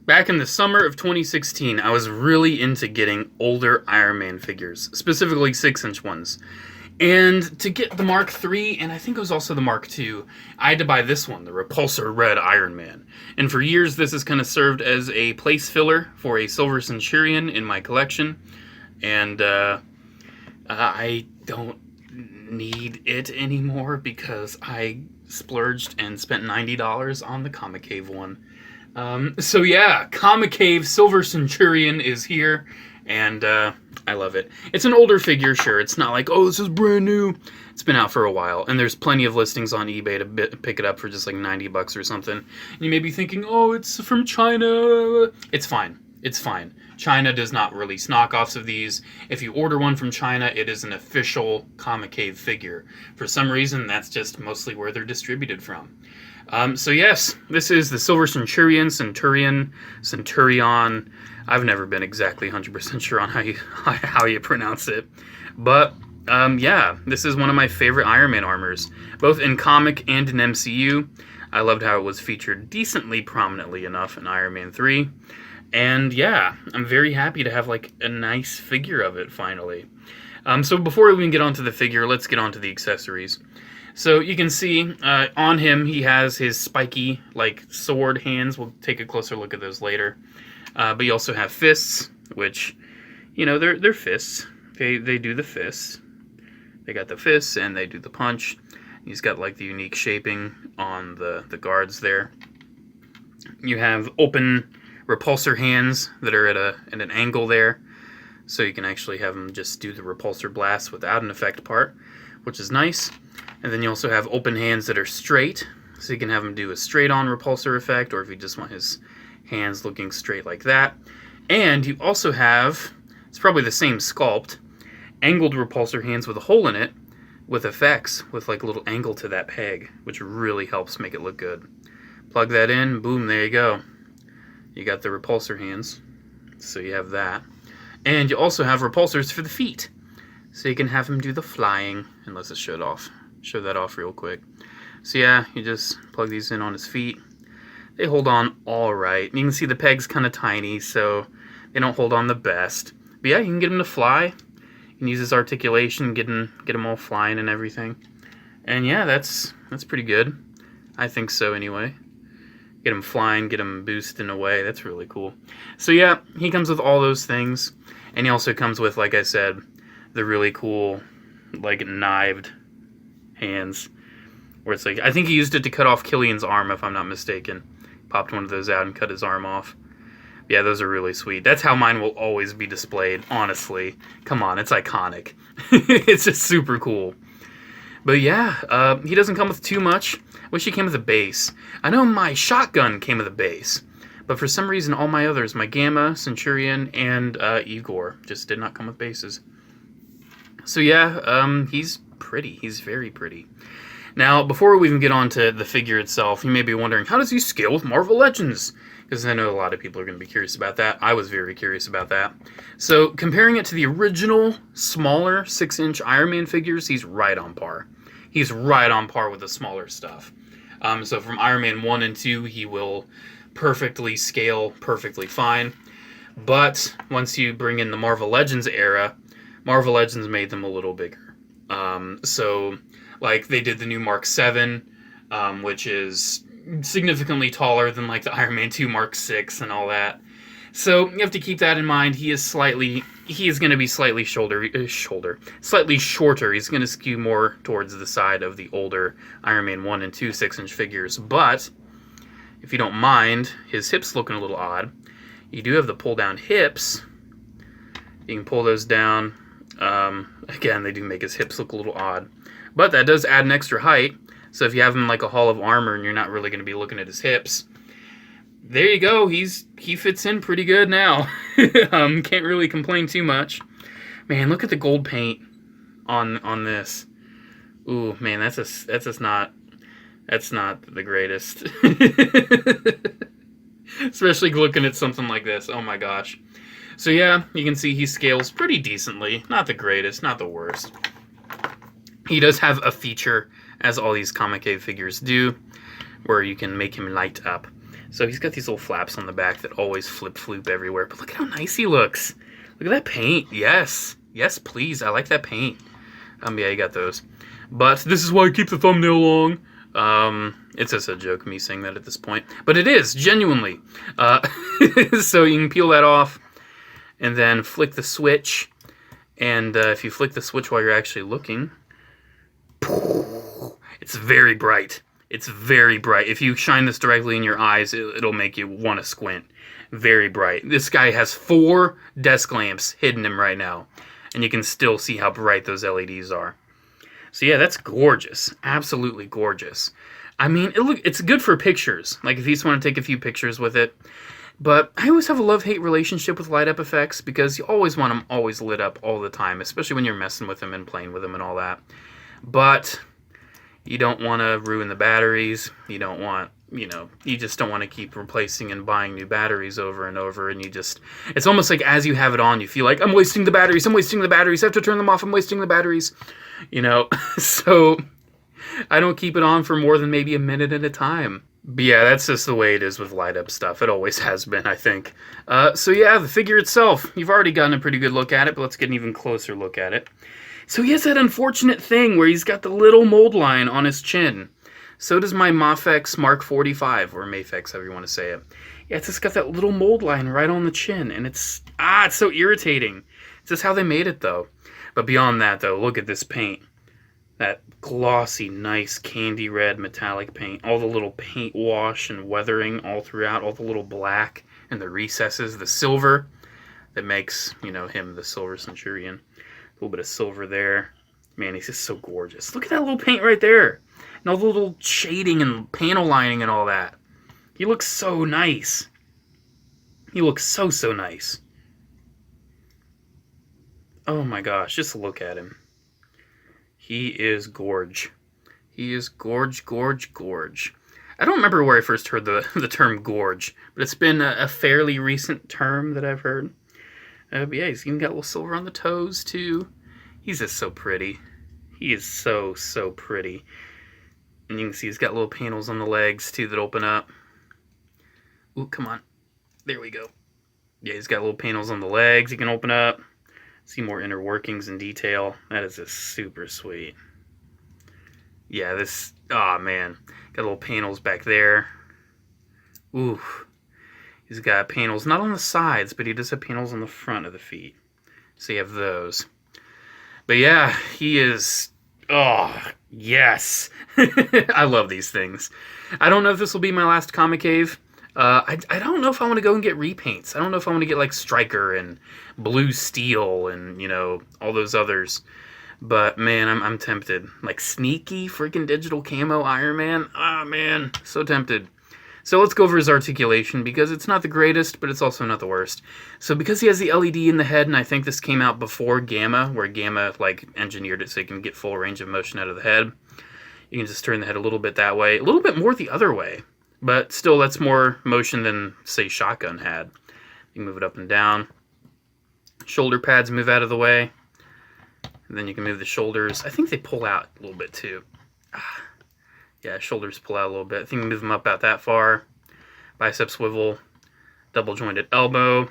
Back in the summer of 2016, I was really into getting older Iron Man figures, specifically 6-inch ones. And to get the Mark III, and I think it was also the Mark II, I had to buy this one, the Repulsor Red Iron Man. And for years, this has kind of served as a place filler for a Silver Centurion in my collection. And I don't need it anymore because I splurged and spent $90 on the Comicave one. So yeah, Comicave Silver Centurion is here, and I love it. It's an older figure, sure. It's not like, oh, this is brand new. It's been out for a while, and there's plenty of listings on eBay to pick it up for just like 90 bucks or something. And you may be thinking, oh, it's from China. It's fine. It's fine. China does not release knockoffs of these. If you order one from China, it is an official Comicave figure. For some reason, that's just mostly where they're distributed from. So yes, this is the Silver Centurion, Centurion. I've never been exactly 100% sure on how you pronounce it. But, yeah, this is one of my favorite Iron Man armors, both in comic and in MCU. I loved how it was featured decently prominently enough in Iron Man 3. And yeah, I'm very happy to have like a nice figure of it finally. So before we even get onto the figure, let's get onto the accessories. So you can see on him he has his spiky like sword hands. We'll take a closer look at those later. But you also have fists, which, you know, they're fists. They do the fists. They got the fists and they do the punch. He's got like the unique shaping on the guards there. You have open repulsor hands that are at an angle there, so you can actually have them just do the repulsor blast without an effect part, which is nice. And then you also have open hands that are straight, so you can have him do a straight-on repulsor effect, or if you just want his hands looking straight like that. And you also have, it's probably the same sculpt, angled repulsor hands with a hole in it, with effects, with like a little angle to that peg, which really helps make it look good. Plug that in, boom, there you go. You got the repulsor hands, so you have that. And you also have repulsors for the feet, so you can have him do the flying. And let's just show that off real quick. So yeah, you just plug these in on his feet. They hold on all right. You can see the peg's kind of tiny, so they don't hold on the best. But yeah, you can get him to fly. You can use his articulation, get him all flying and everything. And yeah, that's pretty good. I think so anyway. Get him flying, get him boosting away. That's really cool. So yeah, he comes with all those things. And he also comes with, like I said, the really cool, like, knived hands. Where it's like, I think he used it to cut off Killian's arm, if I'm not mistaken. Popped one of those out and cut his arm off. Yeah, those are really sweet. That's how mine will always be displayed, honestly. Come on, it's iconic. It's just super cool. But yeah, he doesn't come with too much. Wish he came with a base. I know my shotgun came with a base, but for some reason all my others, my Gamma, Centurion, and Igor, just did not come with bases. So yeah, he's pretty. He's very pretty. Now, before we even get on to the figure itself, you may be wondering, how does he scale with Marvel Legends? Because I know a lot of people are going to be curious about that. I was very curious about that. So, comparing it to the original, smaller 6-inch Iron Man figures, he's right on par. He's right on par with the smaller stuff. So from Iron Man 1 and 2, he will perfectly scale perfectly fine. But once you bring in the Marvel Legends era, Marvel Legends made them a little bigger. So, like, they did the new Mark 7, which is significantly taller than, like, the Iron Man 2 Mark 6 and all that. So you have to keep that in mind. He is going to be slightly slightly shorter. He's going to skew more towards the side of the older Iron Man 1 and 2 6-inch figures. But if you don't mind his hips looking a little odd, you do have the pull-down hips. You can pull those down. Again, they do make his hips look a little odd. But that does add an extra height. So if you have him like a Hall of Armor and you're not really going to be looking at his hips, there you go. He fits in pretty good now. Can't really complain too much. Man, look at the gold paint on this. Ooh, man, that's not the greatest. Especially looking at something like this. Oh my gosh. So yeah, you can see he scales pretty decently. Not the greatest, not the worst. He does have a feature, as all these Comicave figures do, where you can make him light up. So he's got these little flaps on the back that always flip-floop everywhere. But look at how nice he looks. Look at that paint. Yes. Yes, please. I like that paint. Yeah, you got those. But this is why I keep the thumbnail long. It's just a joke, me saying that at this point. But it is, genuinely. So you can peel that off and then flick the switch. And if you flick the switch while you're actually looking, it's very bright. It's very bright. If you shine this directly in your eyes, it'll make you want to squint. Very bright. This guy has 4 desk lamps hidden him right now. And you can still see how bright those LEDs are. So yeah, that's gorgeous. Absolutely gorgeous. I mean, it's good for pictures. Like, if you just want to take a few pictures with it. But I always have a love-hate relationship with light-up effects because you always want them always lit up all the time, especially when you're messing with them and playing with them and all that. But you don't want to ruin the batteries. You don't want, you just don't want to keep replacing and buying new batteries over and over. And it's almost like as you have it on, you feel like, I'm wasting the batteries. I have to turn them off. I'm wasting the batteries. So I don't keep it on for more than maybe a minute at a time. But yeah, that's just the way it is with light-up stuff. It always has been, I think. So yeah, the figure itself, you've already gotten a pretty good look at it, but let's get an even closer look at it. So he has that unfortunate thing where he's got the little mold line on his chin. So does my Mafex Mark 45, or Mafex, however you want to say it. Yeah, it's just got that little mold line right on the chin, and it's so irritating. It's just how they made it, though. But beyond that, though, look at this paint. That glossy, nice candy red metallic paint. All the little paint wash and weathering all throughout. All the little black and the recesses. The silver that makes, him the Silver Centurion. A little bit of silver there. Man, he's just so gorgeous. Look at that little paint right there. And all the little shading and panel lining and all that. He looks so nice. He looks so, so nice. Oh my gosh, just look at him. He is gorge. He is gorge. I don't remember where I first heard the term gorge, but it's been a fairly recent term that I've heard. But yeah, he's even got a little silver on the toes, too. He's just so pretty. He is so, so pretty. And you can see he's got little panels on the legs, too, that open up. Ooh, come on. There we go. Yeah, he's got little panels on the legs he can open up. See more inner workings and detail. That is just super sweet. Yeah, man. Got little panels back there. Ooh. He's got panels not on the sides, but he does have panels on the front of the feet. So you have those. But yeah, he is... Oh, yes. I love these things. I don't know if this will be my last Comicave. I don't know if I want to go and get repaints. I don't know if I want to get like Striker and Blue Steel and, all those others. But man, I'm tempted. Like sneaky freaking digital camo Iron Man. Ah, man, so tempted. So let's go over his articulation because it's not the greatest, but it's also not the worst. So because he has the LED in the head, and I think this came out before Gamma, where Gamma engineered it so you can get full range of motion out of the head. You can just turn the head a little bit that way, a little bit more the other way. But still, that's more motion than, say, Shotgun had. You can move it up and down. Shoulder pads move out of the way. And then you can move the shoulders. I think they pull out a little bit, too. Yeah, shoulders pull out a little bit. I think you can move them up about that far. Bicep swivel. Double jointed elbow.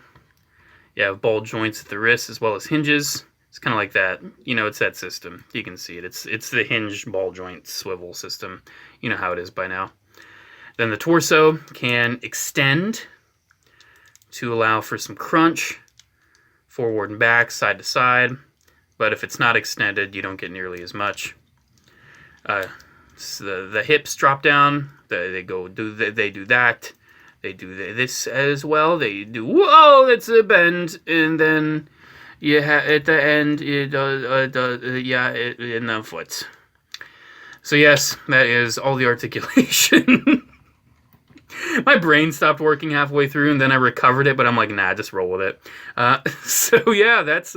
You have ball joints at the wrist as well as hinges. It's kind of like that. It's that system. You can see it. It's the hinge ball joint swivel system. You know how it is by now. Then the torso can extend to allow for some crunch, forward and back, side to side. But if it's not extended, you don't get nearly as much. So the hips drop down. They do that. They do this as well. They do, whoa, that's a bend. And then you have at the end, in the foot. So yes, that is all the articulation. My brain stopped working halfway through, and then I recovered it, but I'm like, nah, just roll with it. So yeah, that's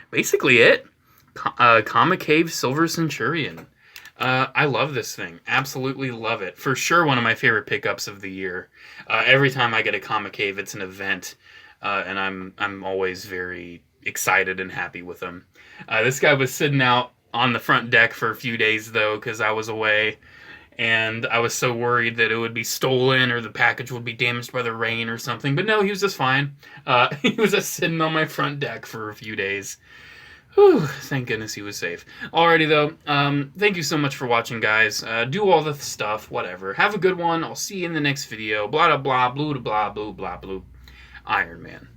basically it. Comicave Silver Centurion. I love this thing. Absolutely love it. For sure one of my favorite pickups of the year. Every time I get a Comicave, it's an event, and I'm always very excited and happy with them. This guy was sitting out on the front deck for a few days, though, because I was away. and I was so worried that it would be stolen or the package would be damaged by the rain or something. But no, he was just fine. He was just sitting on my front deck for a few days. Whew, thank goodness he was safe. Alrighty though, thank you so much for watching, guys. Do all the stuff, whatever. Have a good one. I'll see you in the next video. Blah blah blah, blue blah blue blah blue. Iron Man.